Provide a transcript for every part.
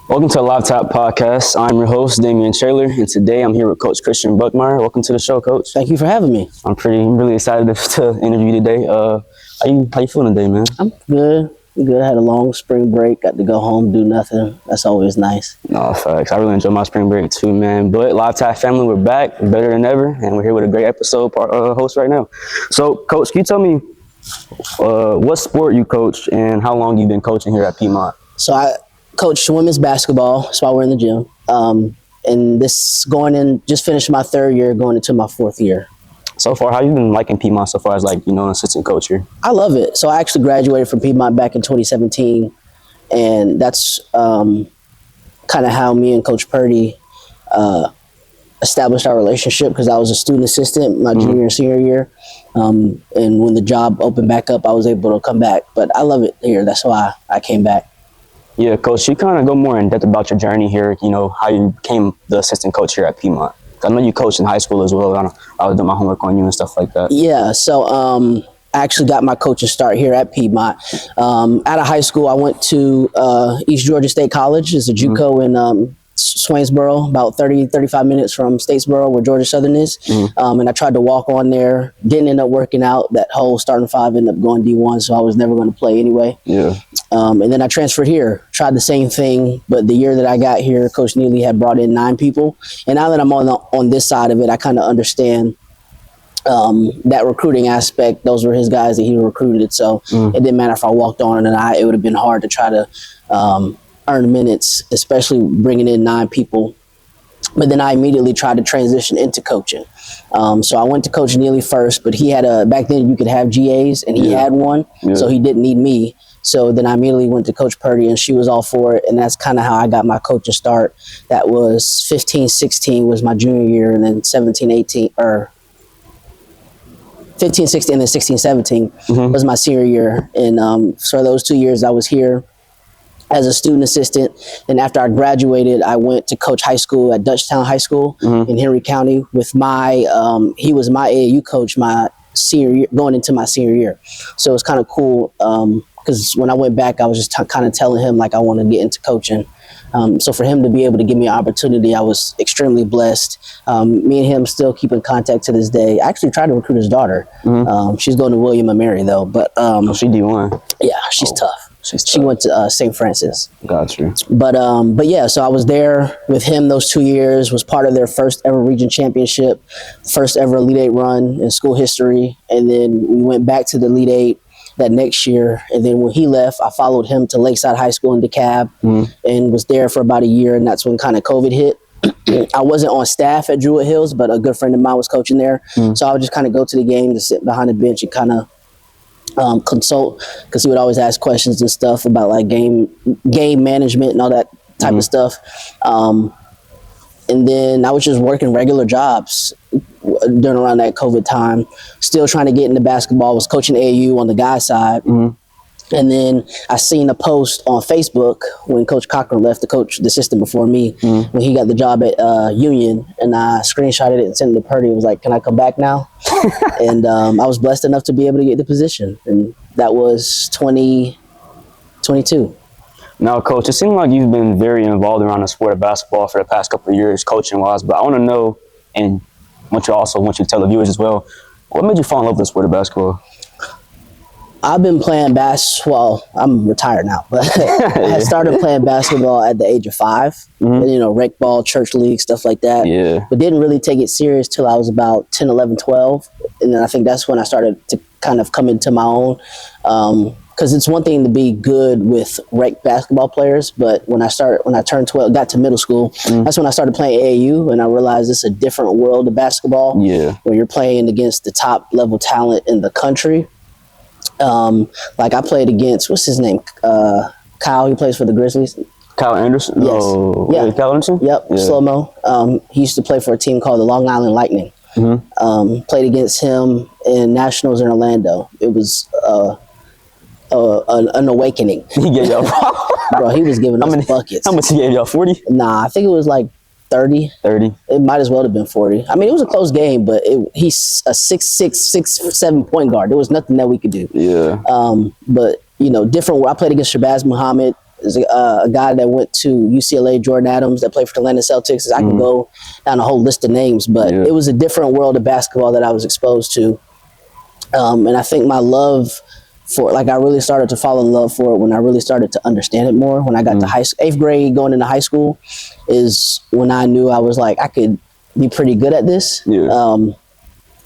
Welcome to the LiveTap podcast. I'm your host, Damian Shaler, and today I'm here with Coach Christian Buckmire. Welcome to the show, Coach. Thank you for having me. I'm really excited to interview you today. How you feeling today, man? I'm good. I had a long spring break. Got to go home, do nothing. That's always nice. No, facts. I really enjoyed my spring break too, man. But LiveTap family, we're back, better than ever, and we're here with a great episode host right now. So, Coach, can you tell me what sport you coach and how long you've been coaching here at Piedmont? So I coach women's basketball. That's why we're in the gym. And this just finished my third year, going into my fourth year. So far, how you been liking Piedmont so far as an assistant coach here? I love it. So I actually graduated from Piedmont back in 2017, and that's kind of how me and Coach Purdy established our relationship, because I was a student assistant my junior and senior year. And when the job opened back up, I was able to come back. But I love it here. That's why I came back. Yeah, Coach, you kind of go more in depth about your journey here, how you became the assistant coach here at Piedmont. I know you coached in high school as well. I was doing my homework on you and stuff like that. Yeah, so I actually got my coaching start here at Piedmont. Out of high school, I went to East Georgia State College. It's a JUCO in Swainsboro, about 35 minutes from Statesboro, where Georgia Southern is. And I tried to walk on there. Didn't end up working out. That whole starting five ended up going D1, so I was never going to play anyway. Yeah. And then I transferred here, tried the same thing, but the year that I got here, Coach Neely had brought in 9 people. And now that I'm on this side of it, I kind of understand that recruiting aspect. Those were his guys that he recruited, so it didn't matter if I walked on or not. It would have been hard to try to earn minutes, especially bringing in 9 people. But then I immediately tried to transition into coaching. So I went to Coach Neely first, but he had back then you could have GAs, and he had one, so he didn't need me. So then I immediately went to Coach Purdy, and she was all for it. And that's kind of how I got my coaching start. That was 15-16 was my junior year, and then 17-18, or 15-16, and then 16-17 was my senior year. And so those 2 years I was here as a student assistant. And after I graduated, I went to coach high school at Dutchtown High School in Henry County with he was my AAU coach my senior year, going into my senior year. So it was kind of cool, because when I went back, I was just kind of telling him I want to get into coaching. So for him to be able to give me an opportunity, I was extremely blessed. Me and him still keep in contact to this day. I actually tried to recruit his daughter. She's going to William & Mary though, but she D1. Yeah, she's tough. She went to St. Francis. Got you. But yeah, so I was there with him those 2 years, was part of their first ever region championship, first ever Elite 8 run in school history. And then we went back to the Elite 8 that next year. And then when he left, I followed him to Lakeside High School in DeKalb and was there for about a year. And that's when kind of COVID hit. I wasn't on staff at Druid Hills, but a good friend of mine was coaching there. So I would just kind of go to the game to sit behind the bench and kind of consult, because he would always ask questions and stuff about game management and all that type of stuff. And then I was just working regular jobs during around that COVID time, still trying to get into basketball. Was coaching AAU on the guy side. And then I seen a post on Facebook when Coach Cochran left, the assistant before me, when he got the job at Union, and I screenshotted it and sent it to Purdy and was like, "Can I come back now?" And I was blessed enough to be able to get the position, and that was 2022. Now, Coach, it seems like you've been very involved around the sport of basketball for the past couple of years, coaching-wise, but I want to know, and want you to tell the viewers as well, what made you fall in love with the sport of basketball? I've been playing basketball. I'm retired now, but I had started playing basketball at the age of 5. And, rec ball, church league, stuff like that. Yeah. But didn't really take it serious till I was about 10, 11, 12. And then I think that's when I started to kind of come into my own. Because it's one thing to be good with rec basketball players, but when I turned 12, got to middle school, that's when I started playing AAU, and I realized it's a different world of basketball. Yeah. Where you're playing against the top level talent in the country. I played against, what's his name? Kyle, he plays for the Grizzlies. Kyle Anderson? Yes. Oh, yeah. Kyle Anderson? Yep, yeah. Slow-mo. He used to play for a team called the Long Island Lightning. Played against him in Nationals in Orlando. It was an awakening. He gave y'all Bro, he was giving us buckets. How much he gave y'all, 40? Nah, I think it was like 30. 30. It might as well have been 40. I mean, it was a close game, but he's a 6'6", 6'7" point guard. There was nothing that we could do. Yeah. But, different. I played against Shabazz Muhammad. There's a guy that went to UCLA, Jordan Adams, that played for the Atlanta Celtics. I could go down a whole list of names, but it was a different world of basketball that I was exposed to. And I think my love for, like, I really started to fall in love for it when I really started to understand it more. When I got to 8th grade, going into high school, is when I knew I was like, I could be pretty good at this.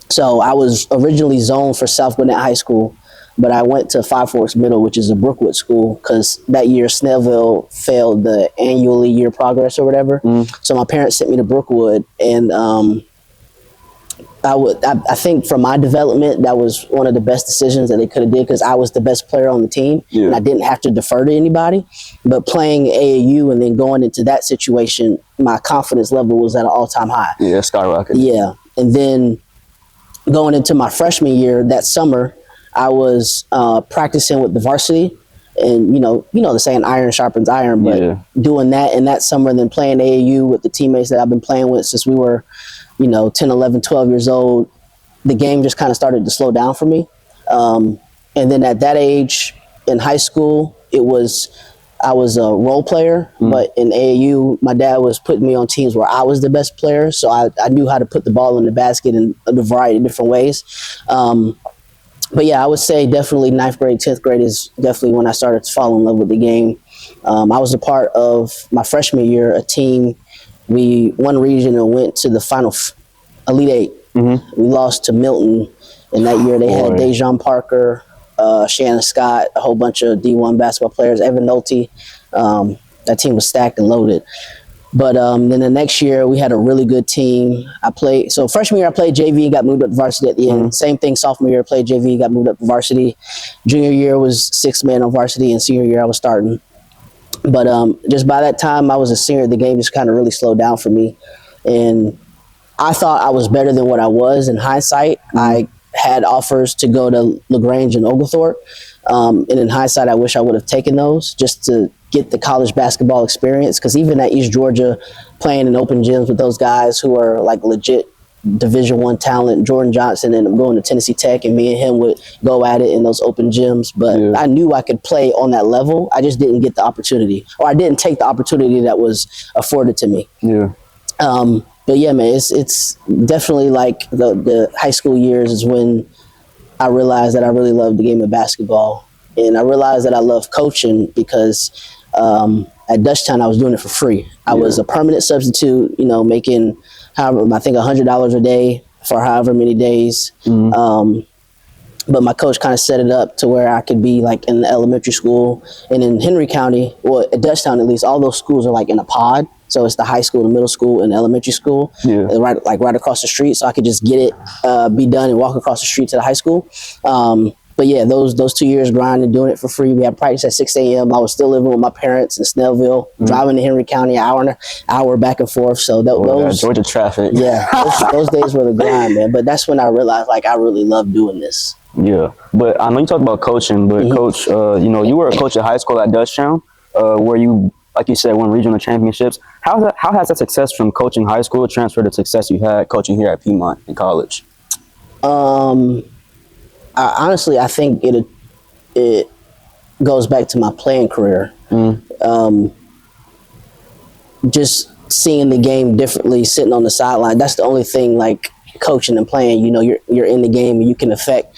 So I was originally zoned for South Gwinnett High School, but I went to Five Forks Middle, which is a Brookwood school, because that year Snellville failed the annually year progress or whatever. So my parents sent me to Brookwood, and I think for my development, that was one of the best decisions that they could have did, because I was the best player on the team, and I didn't have to defer to anybody. But playing AAU and then going into that situation, my confidence level was at an all-time high. Skyrocket. And then going into my freshman year, that summer, I was practicing with the varsity, and you know the saying, iron sharpens iron, but doing that in that summer, and then playing AAU with the teammates that I've been playing with since we were 10, 11, 12 years old, the game just kind of started to slow down for me. And then at that age in high school, I was a role player, but in AAU, my dad was putting me on teams where I was the best player. So I knew how to put the ball in the basket in a variety of different ways. But yeah, I would say definitely 9th grade, 10th grade is definitely when I started to fall in love with the game. I was a part of my freshman year, a team. We won region and went to the final Elite Eight. We lost to Milton, and that year they had Dejon Parker, Shannon Scott, a whole bunch of D1 basketball players, Evan Nolte. That team was stacked and loaded. But then the next year we had a really good team. So freshman year I played JV, got moved up to varsity at the end. Same thing sophomore year, I played JV, got moved up to varsity. Junior year was 6th man on varsity, and senior year I was starting. But just by that time I was a senior, the game just kind of really slowed down for me. And I thought I was better than what I was. In hindsight, I had offers to go to LaGrange and Oglethorpe. And in hindsight, I wish I would have taken those just to get the college basketball experience. Because even at East Georgia, playing in open gyms with those guys who are like legit Division I talent, Jordan Johnson, and I'm going to Tennessee Tech, and me and him would go at it in those open gyms. But I knew I could play on that level. I just didn't get the opportunity, or I didn't take the opportunity that was afforded to me. But yeah, man, it's definitely like the high school years is when I realized that I really loved the game of basketball. And I realized that I love coaching because at Dutchtown I was doing it for free. I was a permanent substitute, making I think $100 a day for however many days. But my coach kind of set it up to where I could be like in the elementary school, and in Henry County, or at Dutchtown at least, all those schools are like in a pod. So it's the high school, the middle school, and the elementary school, right across the street. So I could just get it, be done, and walk across the street to the high school. But yeah, those 2 years grinding, doing it for free. We had practice at 6 a.m. I was still living with my parents in Snellville, driving to Henry County, an hour back and forth. So those Georgia traffic. Those days were the grind, man. But that's when I realized like I really love doing this. But I know you talked about coaching, but Coach, you were a coach at high school at Dutchtown, where you, like you said, won regional championships. How has that success from coaching high school transferred to success you had coaching here at Piedmont in college? Honestly, I think it goes back to my playing career. Just seeing the game differently, sitting on the sideline. That's the only thing, like coaching and playing, you're in the game and you can affect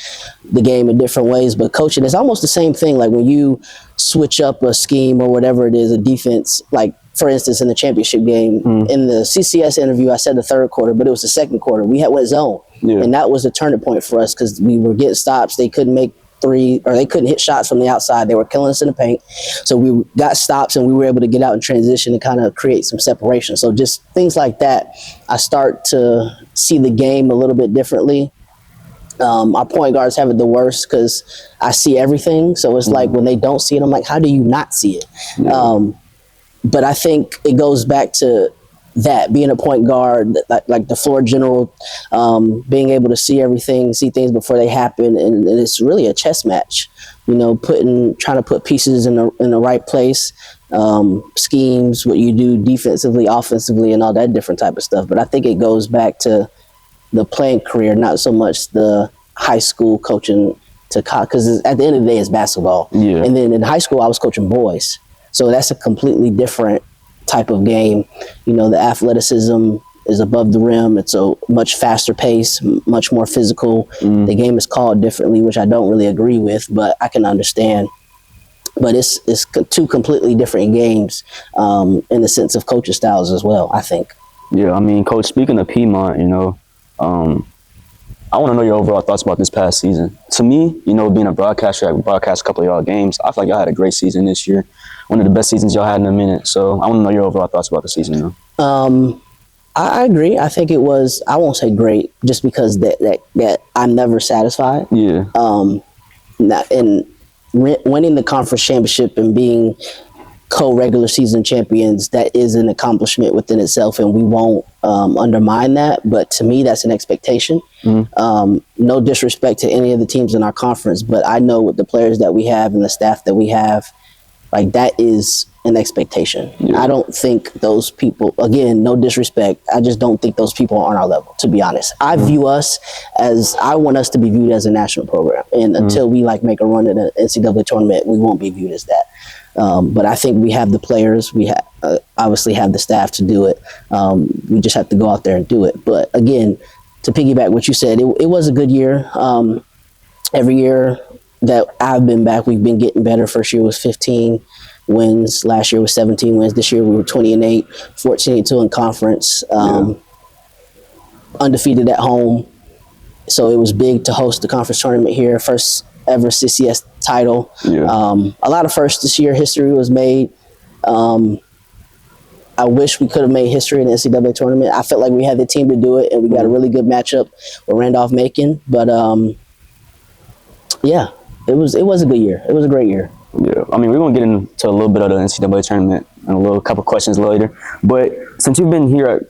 the game in different ways. But coaching is almost the same thing. Like when you switch up a scheme or whatever it is, a defense, like for instance, in the championship game, in the CCS interview, I said the third quarter, but it was the second quarter. We went zone. And that was a turning point for us because we were getting stops. They couldn't make they couldn't hit shots from the outside. They were killing us in the paint. So we got stops and we were able to get out and transition and kind of create some separation. So just things like that, I start to see the game a little bit differently. Our point guards have it the worst because I see everything. So it's like when they don't see it, I'm like, how do you not see it? But I think it goes back to that, being a point guard, like the floor general, being able to see everything, see things before they happen. And it's really a chess match, trying to put pieces in the right place, schemes, what you do defensively, offensively, and all that different type of stuff. But I think it goes back to the playing career, not so much the high school coaching because at the end of the day, it's basketball. And then in high school, I was coaching boys. So that's a completely different type of game. You know, the athleticism is above the rim. It's a much faster pace, much more physical. The game is called differently, which I don't really agree with, but I can understand. But it's two completely different games in the sense of coaching styles as well, I think. Yeah, I mean, Coach, speaking of Piedmont, you know, I want to know your overall thoughts about this past season. To me, you know, being a broadcaster, I broadcast a couple of y'all games. I feel like y'all had a great season this year. One of the best seasons y'all had in a minute. So I want to know your overall thoughts about the season, though. I agree. I think it was, I won't say great, just because that I'm never satisfied. Yeah. Winning the conference championship and being co-regular season champions, that is an accomplishment within itself, and we won't undermine that. But to me, that's an expectation. No disrespect to any of the teams in our conference, but I know with the players that we have and the staff that we have, like, that is an expectation. Yeah. I don't think those people, again, no disrespect, I just don't think those people are on our level, to be honest. I view us as, I want us to be viewed as a national program. And until we make a run at an NCAA tournament, we won't be viewed as that. But I think we have the players, we obviously have the staff to do it. We just have to go out there and do it. But again, to piggyback what you said, it was a good year. Every year that I've been back, we've been getting better. First year was 15 wins. Last year was 17 wins. This year we were 20-8, 14-2 in conference, undefeated at home. So it was big to host the conference tournament here. First ever CCS title. Yeah. A lot of firsts this year. History was made. I wish we could have made history in the NCAA tournament. I felt like we had the team to do it, and we got a really good matchup with Randolph-Macon. But yeah, it was a good year. It was a great year. Yeah, I mean, we're going to get into a little bit of the NCAA tournament and a couple questions later. But since you've been here,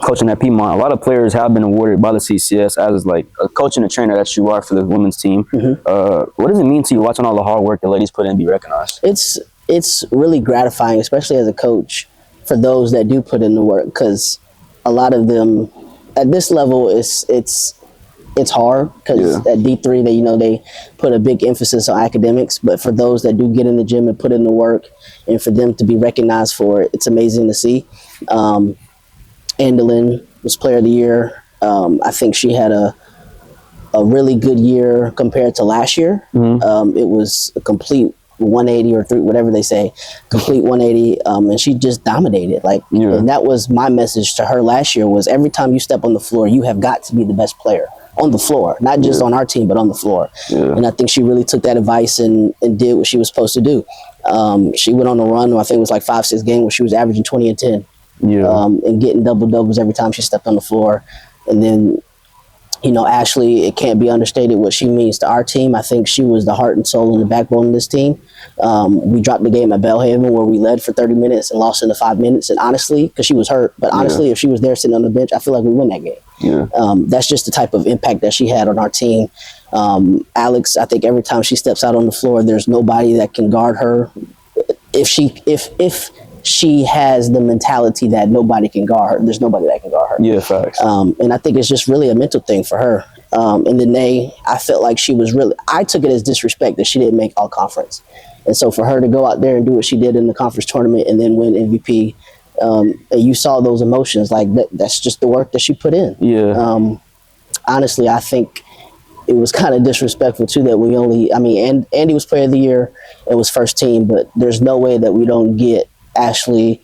coaching at Piedmont, a lot of players have been awarded by the CCS as like a coach and a trainer that you are for the women's team. What does it mean to you watching all the hard work the ladies put in be recognized? It's really gratifying, especially as a coach, for those that do put in the work, because a lot of them at this level it's hard, because at D3 they put a big emphasis on academics, but for those that do get in the gym and put in the work, and for them to be recognized for it, it's amazing to see. Andolyn was player of the year. I think she had a really good year compared to last year. It was a complete 180 or whatever they say, complete 180, and she just dominated. And that was my message to her last year, was every time you step on the floor, you have got to be the best player on the floor, not just on our team, but on the floor. And I think she really took that advice and did what she was supposed to do. She went on a run, I think it was like 5-6 games, where she was averaging 20 and 10. And getting double-doubles every time she stepped on the floor. And then, Ashley, it can't be understated what she means to our team. I think she was the heart and soul and the backbone of this team. We dropped the game at Belhaven, where we led for 30 minutes and lost in the 5 minutes. And honestly, because she was hurt, but honestly, if she was there sitting on the bench, I feel like we win that game. That's just the type of impact that she had on our team. Alex, I think every time she steps out on the floor, there's nobody that can guard her. If she has the mentality that nobody can guard her, there's nobody that can guard her. Yeah, facts. And I think it's just really a mental thing for her. And then I felt like she was I took it as disrespect that she didn't make all conference. And so for her to go out there and do what she did in the conference tournament and then win MVP, and you saw those emotions, that's just the work that she put in. Yeah. Honestly, I think it was kind of disrespectful too that Andy was player of the year, it was first team, but there's no way that we don't get Ashley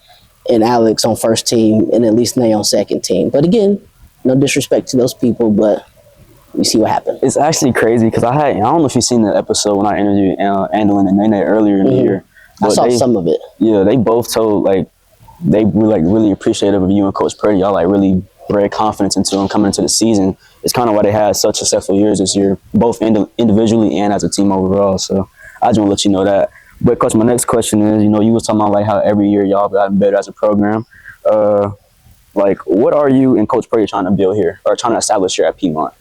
and Alex on first team and at least Nay on second team. But again, no disrespect to those people, but we see what happened. It's actually crazy because I don't know if you've seen the episode when I interviewed Andolyn and Nene earlier in the year. I saw some of it. Yeah, they both told they were really appreciative of you and Coach Purdy. Y'all really bred confidence into them coming into the season. It's kind of why they had such successful years this year, both individually and as a team overall. So I just want to let you know that. But Coach, my next question is, you was talking about how every year y'all gotten better as a program. What are you and Coach Purdy trying to build here or trying to establish here at Piedmont?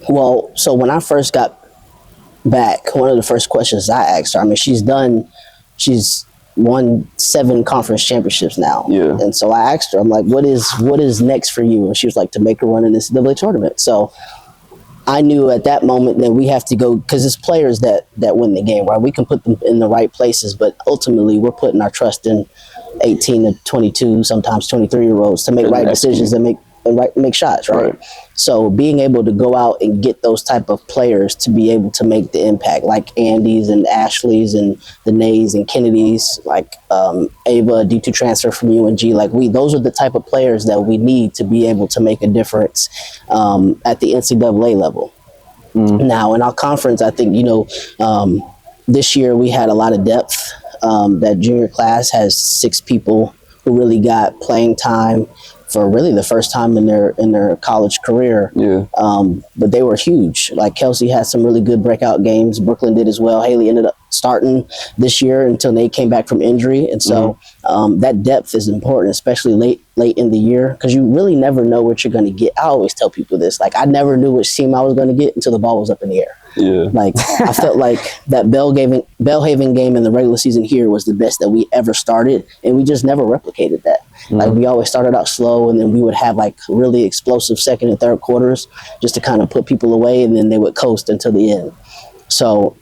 Well, so when I first got back, one of the first questions I asked her, she's won 7 conference championships now. Yeah. And so I asked her, I'm like, what is next for you? And she was like, to make a run in this NCAA tournament. So I knew at that moment that we have to go, because it's players that win the game, right? We can put them in the right places, but ultimately we're putting our trust in 18 to 22, sometimes 23-year-olds to make right decisions and make shots, right? So being able to go out and get those type of players to be able to make the impact, like Andy's and Ashley's and the Nays and Kennedy's, like Ava, D2 transfer from UNG, like those are the type of players that we need to be able to make a difference at the NCAA level. Now in our conference, I think, this year we had a lot of depth. That junior class has 6 people who really got playing time for really the first time in their college career. But they were huge. Like Kelsey had some really good breakout games. Brooklyn did as well. Haley ended up starting this year until Nate came back from injury. And so that depth is important, especially late in the year, because you really never know what you're going to get. I always tell people this. Like, I never knew which team I was going to get until the ball was up in the air. Like, I felt like that Belhaven game in the regular season here was the best that we ever started, and we just never replicated that. Like, we always started out slow, and then we would have like really explosive second and third quarters just to kind of put people away, and then they would coast until the end. So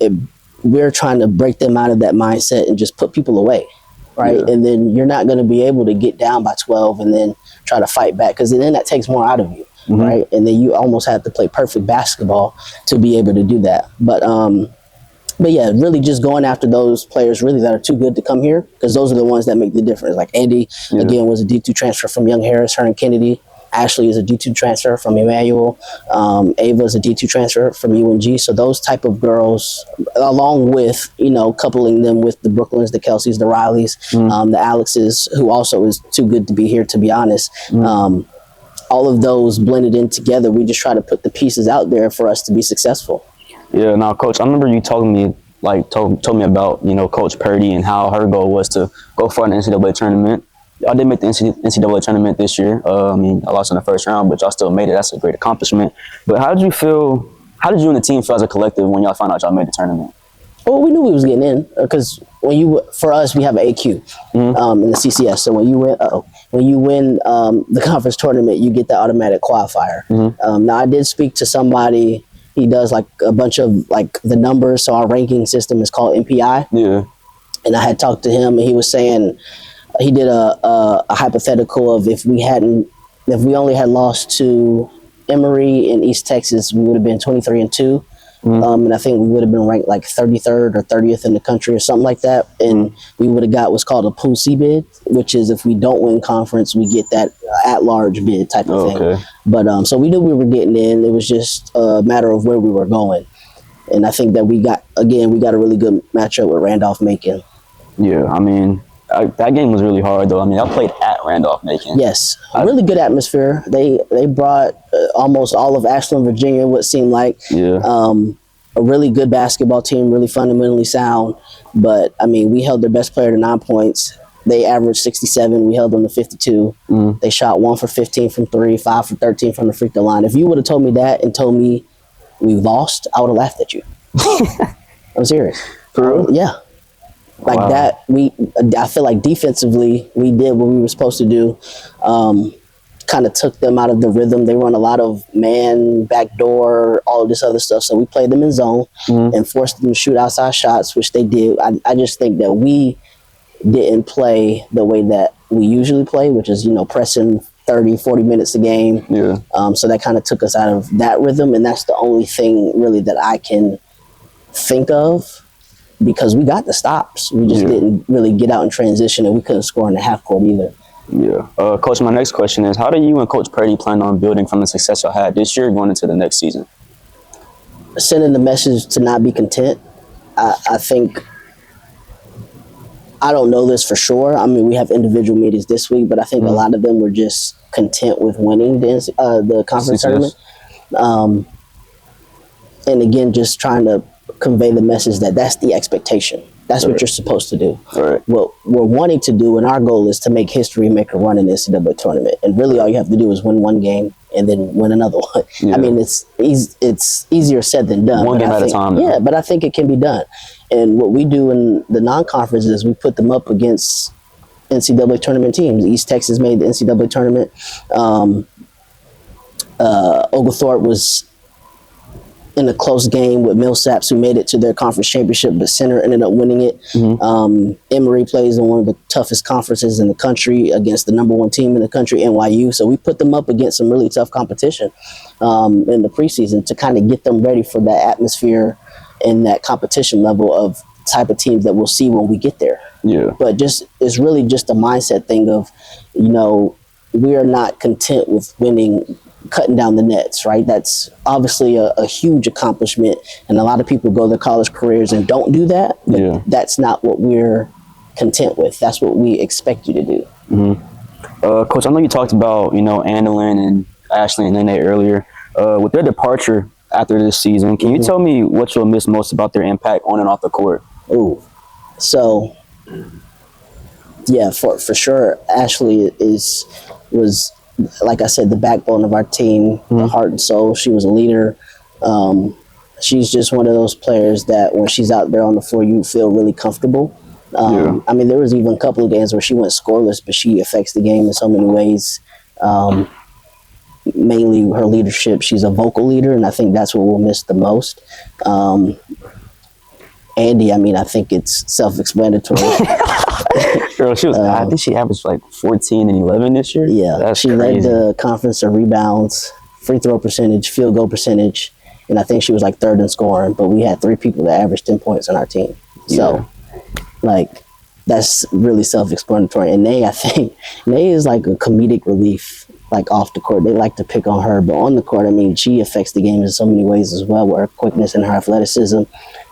we're trying to break them out of that mindset and just put people away, right? And then you're not going to be able to get down by 12 and then try to fight back, because then that takes more out of you. Right, and then you almost have to play perfect basketball to be able to do that. But yeah, really just going after those players really that are too good to come here, because those are the ones that make the difference. Like Andy, again, was a D2 transfer from Young Harris, her and Kennedy. Ashley is a D2 transfer from Emmanuel. Ava is a D2 transfer from UNG. So those type of girls, along with, coupling them with the Brooklyns, the Kelseys, the Rileys, the Alexes, who also is too good to be here, to be honest. All of those blended in together, we just try to put the pieces out there for us to be successful. Yeah, now, Coach, I remember you told me about, Coach Purdy and how her goal was to go for an NCAA tournament. Y'all did make the NCAA tournament this year. I lost in the first round, but y'all still made it. That's a great accomplishment. But how did you and the team feel as a collective when y'all found out y'all made the tournament? Well, we knew we was getting in, because for us, we have an AQ in the CCS. So when you win the conference tournament, you get the automatic qualifier. Now, I did speak to somebody. He does like a bunch of like the numbers. So our ranking system is called MPI. And I had talked to him, and he was saying he did a hypothetical of if we only had lost to Emory in East Texas, we would have been 23-2. And I think we would have been ranked like 33rd or 30th in the country or something like that. And we would have got what's called a Pool C bid, which is if we don't win conference, we get that at-large bid type of thing. But so we knew we were getting in. It was just a matter of where we were going. And I think that we got a really good matchup with Randolph-Macon. Yeah, that game was really hard, though. I played at Randolph-Macon. Yes, a really good atmosphere. They brought almost all of Ashland, Virginia, what seemed like. A really good basketball team, really fundamentally sound. But, we held their best player to 9 points. They averaged 67. We held them to 52. They shot 1 for 15 from 3, 5 for 13 from the free throw line. If you would have told me that and told me we lost, I would have laughed at you. I'm serious. For real? Yeah. Like that, I feel like defensively, we did what we were supposed to do. Kind of took them out of the rhythm. They run a lot of man, backdoor, all of this other stuff. So we played them in zone and forced them to shoot outside shots, which they did. I just think that we didn't play the way that we usually play, which is, pressing 30, 40 minutes a game. So that kind of took us out of that rhythm. And that's the only thing really that I can think of, because we got the stops. We just didn't really get out in transition, and we couldn't score in the half court either. Coach, my next question is, how do you and Coach Purdy plan on building from the success y'all had this year going into the next season? Sending the message to not be content. I think, I don't know this for sure. We have individual meetings this week, but I think a lot of them were just content with winning the conference tournament. And again, just trying to convey the message that that's the expectation. That's what you're supposed to do. What we're wanting to do, and our goal is to make history, make a run in the NCAA tournament. And really all you have to do is win one game and then win another one. It's easier said than done. One game at a time. Yeah, but I think it can be done. And what we do in the non-conference is we put them up against NCAA tournament teams. East Texas made the NCAA tournament. Oglethorpe was in a close game with Millsaps, who made it to their conference championship, but Center ended up winning it. Emory plays in one of the toughest conferences in the country against the #1 team in the country, NYU. So we put them up against some really tough competition in the preseason to kind of get them ready for that atmosphere and that competition level of type of teams that we'll see when we get there. Yeah. But it's really just a mindset thing of, we are not content with winning, cutting down the nets, right? That's obviously a huge accomplishment, and a lot of people go their college careers and don't do that, but that's not what we're content with. That's what we expect you to do. Coach, I know you talked about, Andolin and Ashley and Nene earlier. With their departure after this season, can you tell me what you'll miss most about their impact on and off the court? So yeah, for sure, Ashley was, like I said, the backbone of our team, the heart and soul. She was a leader. She's just one of those players that when she's out there on the floor, you feel really comfortable. I mean, there was even a couple of games where she went scoreless, but she affects the game in so many ways. Mainly her leadership. She's a vocal leader, and I think that's what we'll miss the most. Andy, I mean, I think it's self-explanatory. Girl, she was. I think she averaged like 14 and 11 this year. Yeah, that's she crazy. led the conference in rebounds, free throw percentage, field goal percentage, and I think she was like third in scoring. But we had 3 people that averaged 10 points on our team. So, that's really self-explanatory. And I think Nay is like a comedic relief, like off the court. They like to pick on her, but on the court, I mean, she affects the game in so many ways as well, with her quickness and her athleticism,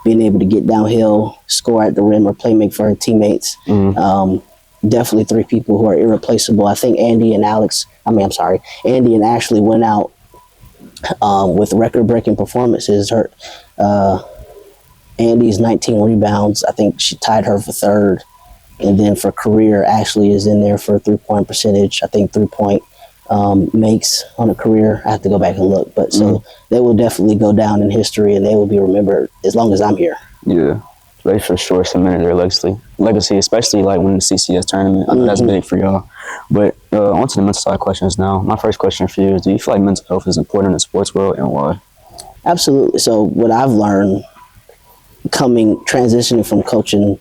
being able to get downhill, score at the rim, or play make for her teammates. Definitely 3 people who are irreplaceable. I think Andy and Ashley went out with record-breaking performances. Andy's 19 rebounds. I think she tied her for 3rd. And then for career, Ashley is in there for 3-point percentage. I think 3-point makes on a career. I have to go back and look. But so they will definitely go down in history, and they will be remembered as long as I'm here. Yeah. They for sure cemented their legacy, especially like winning the CCS tournament. I know that's big for y'all. But on to the mental side questions now. My first question for you is, do you feel like mental health is important in the sports world, and why? Absolutely. So what I've learned transitioning from coaching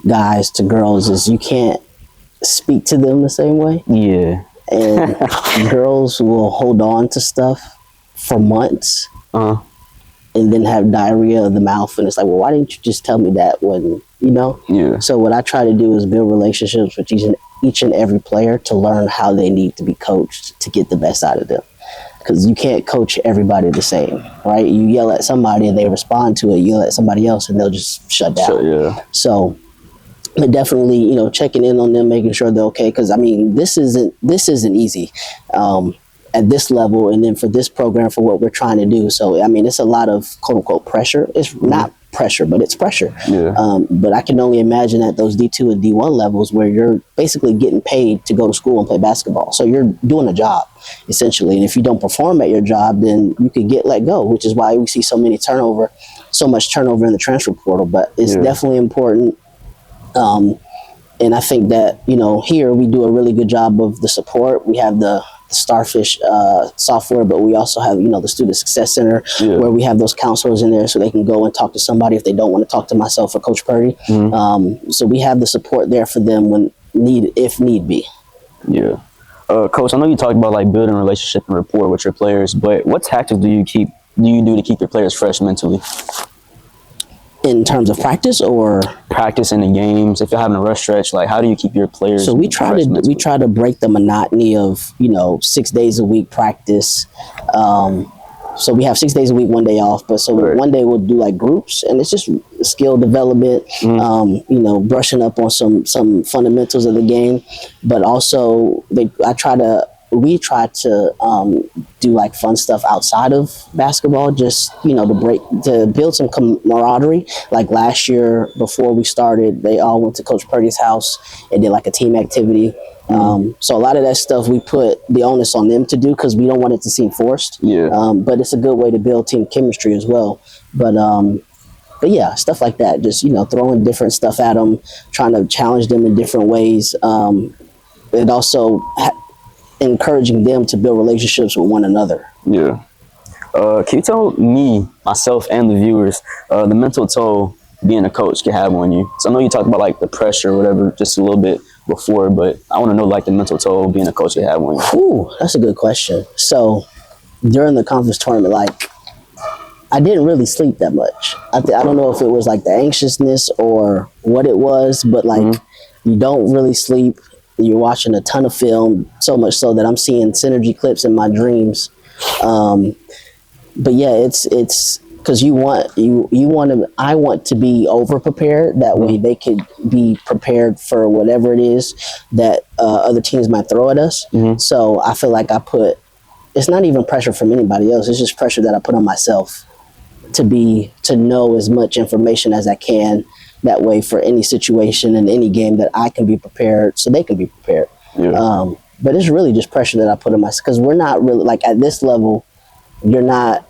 guys to girls is you can't speak to them the same way. Yeah. And girls will hold on to stuff for months and then have diarrhea of the mouth. And it's like, well, why didn't you just tell me that when, Yeah. So what I try to do is build relationships with each and every player to learn how they need to be coached to get the best out of them. Because you can't coach everybody the same, right? You yell at somebody and they respond to it. You yell at somebody else and they'll just shut down. So but definitely, checking in on them, making sure they're okay. Because I mean, this isn't easy at this level, and then for this program, for what we're trying to do. So I mean, it's a lot of quote unquote pressure. It's not pressure, but it's pressure. But I can only imagine at those D2 and D1 levels where you're basically getting paid to go to school and play basketball. So you're doing a job essentially, and if you don't perform at your job, then you could get let go. Which is why we see so much turnover in the transfer portal. But it's definitely important. And I think that, here we do a really good job of the support. We have the Starfish software, but we also have, the Student Success Center where we have those counselors in there so they can go and talk to somebody if they don't want to talk to myself or Coach Purdy. So we have the support there for them if need be. Yeah. Coach, I know you talked about like building relationship and rapport with your players, but what tactics do you do to keep your players fresh mentally? In terms of practice or practice in the games, if you're having a rush stretch, like how do you keep your players? So we try to break the monotony of 6 days a week practice. So we have 6 days a week, 1 day off. But so one day we'll do like groups, and it's just skill development. Brushing up on some fundamentals of the game, but also we try to do like fun stuff outside of basketball, just to build some camaraderie. Like last year before we started, they all went to Coach Purdy's house and did like a team activity. So a lot of that stuff we put the onus on them to do because we don't want it to seem forced. But it's a good way to build team chemistry as well. But yeah, stuff like that, just throwing different stuff at them, trying to challenge them in different ways. It also encouraging them to build relationships with one another. Yeah. Can you tell me, myself, and the viewers the mental toll being a coach can have on you? So I know you talked about like the pressure or whatever just a little bit before, but I want to know like the mental toll being a coach can have on you. Ooh, that's a good question. So during the conference tournament, like I didn't really sleep that much. I don't know if it was like the anxiousness or what it was, but like you don't really sleep. You're watching a ton of film, so much so that I'm seeing synergy clips in my dreams. But yeah, it's because I want to be over prepared. That way they could be prepared for whatever it is that other teams might throw at us. So I feel like it's not even pressure from anybody else. It's just pressure that I put on myself to know as much information as I can. That way for any situation in any game that I can be prepared so they can be prepared. Yeah. But it's really just pressure that I put on myself because we're not really like at this level, you're not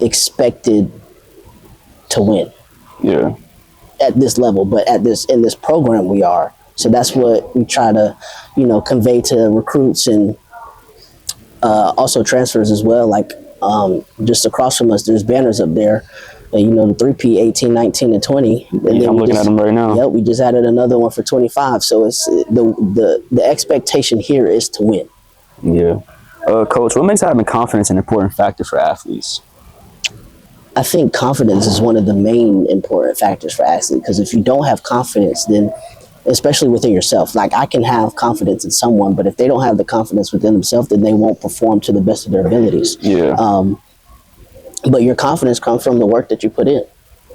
expected to win. Yeah. At this level, but in this program we are. So that's what we try to, convey to recruits and also transfers as well. Like just across from us, there's banners up there. The 3P 18, 19, and 20. And then I'm looking at them right now. Yep, we just added another one for 25. So it's the expectation here is to win. Yeah. Coach, what makes having confidence an important factor for athletes? I think confidence is one of the main important factors for athletes because if you don't have confidence, then especially within yourself, like I can have confidence in someone, but if they don't have the confidence within themselves, then they won't perform to the best of their abilities. Yeah. But your confidence comes from the work that you put in.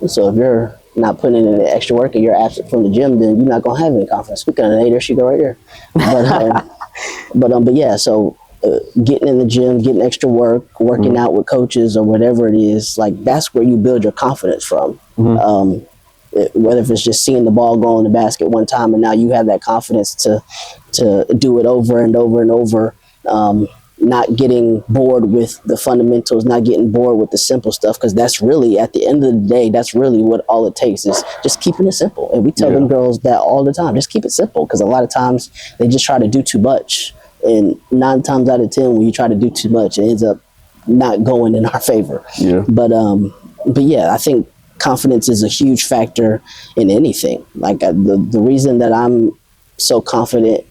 So if you're not putting in the extra work and you're absent from the gym, then you're not gonna have any confidence. Speaking of Nate, there she go right there. But yeah, so getting in the gym, getting extra work, working out with coaches or whatever it is, like that's where you build your confidence from. Whether if it's just seeing the ball go in the basket one time and now you have that confidence to do it over and over and over. Not getting bored with the fundamentals, not getting bored with the simple stuff, because that's really, at the end of the day, that's really what all it takes is just keeping it simple. And we tell them girls that all the time, just keep it simple, because a lot of times they just try to do too much. And 9 times out of 10, when you try to do too much, it ends up not going in our favor. Yeah. But yeah, I think confidence is a huge factor in anything. Like the reason that I'm so confident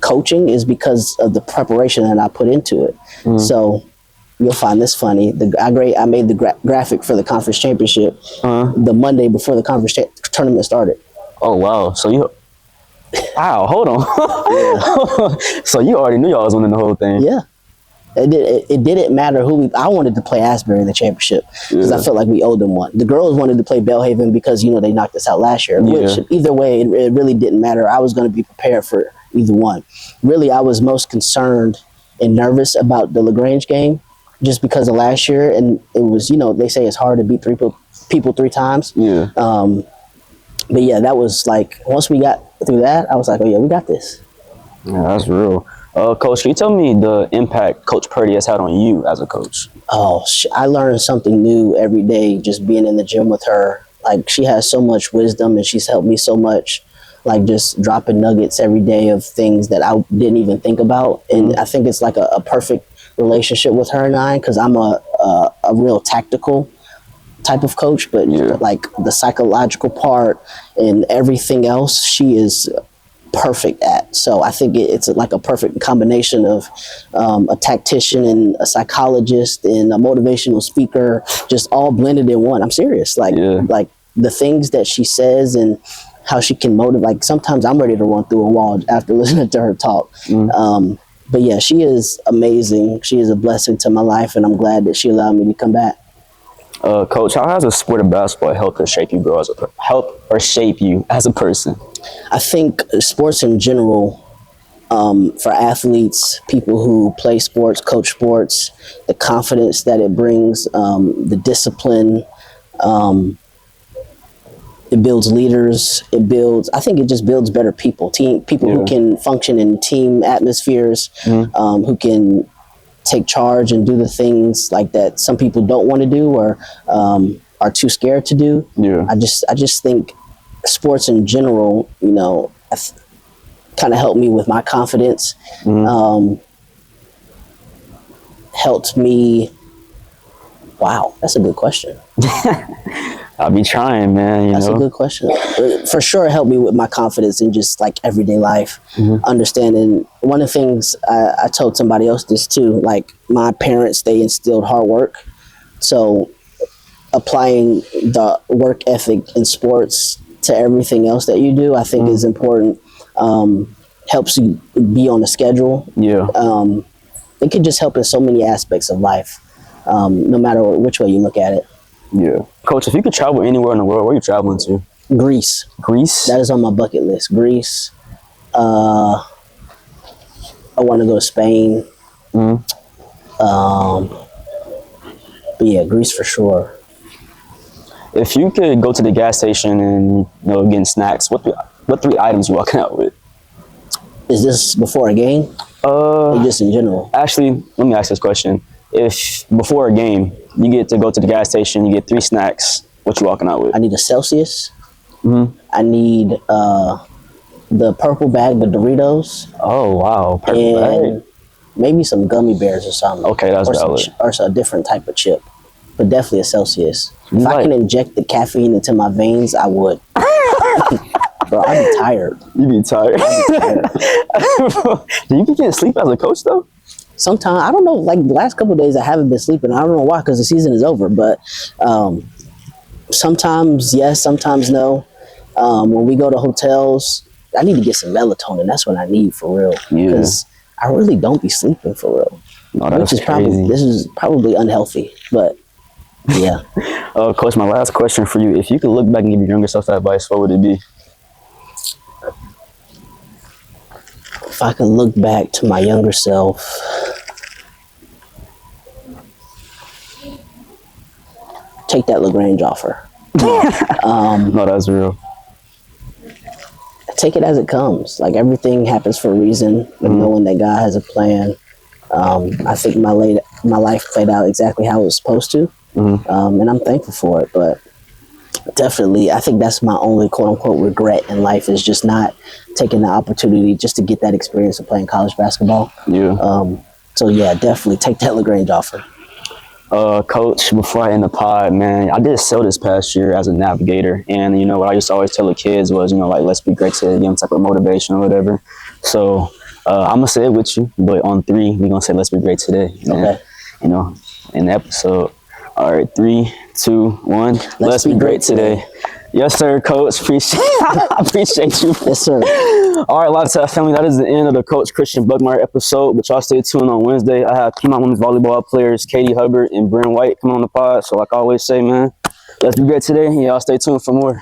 coaching is because of the preparation that I put into it. So you'll find this funny. I made the graphic for the conference championship the Monday before the conference tournament started. Oh wow! So wow, hold on. So you already knew y'all was winning the whole thing. Yeah. It didn't matter I wanted to play Asbury in the championship because I felt like we owed them one. The girls wanted to play Belhaven because they knocked us out last year. Which either way, it really didn't matter. I was going to be prepared for either one. Really, I was most concerned and nervous about the LaGrange game just because of last year, and it was they say it's hard to beat people 3 times. Yeah. But yeah, that was like once we got through that, I was like, oh yeah, we got this. Yeah, that's real. Coach, can you tell me the impact Coach Purdy has had on you as a coach? Oh, I learned something new every day just being in the gym with her. Like, she has so much wisdom and she's helped me so much, like just dropping nuggets every day of things that I didn't even think about. And I think it's like a perfect relationship with her and I, because I'm a real tactical type of coach, but like the psychological part and everything else, she is perfect at. So I think it's like a perfect combination of a tactician and a psychologist and a motivational speaker, just all blended in one. I'm serious. Like the things that she says and how she can motivate. Like sometimes I'm ready to run through a wall after listening to her talk. But yeah, she is amazing. She is a blessing to my life, and I'm glad that she allowed me to come back. Coach, how has the sport of basketball helped or shape you as a person? I think sports in general, for athletes, people who play sports, coach sports, the confidence that it brings, the discipline, it builds leaders. I think it just builds better people, who can function in team atmospheres, who can take charge and do the things like that some people don't want to do or are too scared to do. I just think sports in general, kind of helped me with my confidence, helped me Wow, that's a good question. I'll be trying, man. That's a good question. For sure, it helped me with my confidence in just like everyday life, understanding. One of the things I told somebody else this too, like my parents, they instilled hard work. So applying the work ethic in sports to everything else that you do, I think is important. Helps you be on a schedule. Yeah. It could just help in so many aspects of life, no matter which way you look at it. Yeah. Coach, if you could travel anywhere in the world, where are you traveling to? Greece. Greece? That is on my bucket list. Greece. I want to go to Spain. But yeah, Greece for sure. If you could go to the gas station and getting snacks, what 3 items you walking out with? Is this before a game? Or just in general? Actually, let me ask this question. If before a game, you get to go to the gas station, you get 3 snacks, what you walking out with? I need a Celsius. I need the purple bag, the Doritos. Oh, wow. Perfect. And maybe some gummy bears or something. Okay, that's valid. Or a different type of chip. But definitely a Celsius. If I Right. can inject the caffeine into my veins, I would. Bro, I'd be tired. You be tired. Do you be getting sleep as a coach, though? Sometimes, I don't know, like the last couple of days I haven't been sleeping. I don't know why, because the season is over. But sometimes yes, sometimes no. When we go to hotels, I need to get some melatonin. That's what I need for real. Yeah. Because I really don't be sleeping for real. No, that's crazy. This is probably unhealthy, but yeah. Coach, my last question for you. If you could look back and give your younger self advice, what would it be? If I could look back to my younger self, take that LaGrange offer. No, that's real. Take it as it comes. Like everything happens for a reason, and knowing that God has a plan. I think my life played out exactly how it was supposed to, and I'm thankful for it. But definitely, I think that's my only quote unquote regret in life is just not taking the opportunity just to get that experience of playing college basketball. Yeah. So yeah, definitely take that LaGrange offer. Coach, before I end the pod, man, I did sell this past year as a navigator. And, what I used to always tell the kids was, like, let's be great today, give them type of motivation or whatever. So I'm going to say it with you, but on 3, we're going to say let's be great today. Okay. And, in the episode. All right, 3, 2, 1. Let's be great today. Yes, sir, Coach. Appreciate you. Yes, sir. All right, LiveTap family, that is the end of the Coach Christian Buckmire episode, but y'all stay tuned on Wednesday. I have Piedmont women's volleyball players Katie Hubbard and Bryn White coming on the pod. So like I always say, man, let's be great today. Y'all stay tuned for more.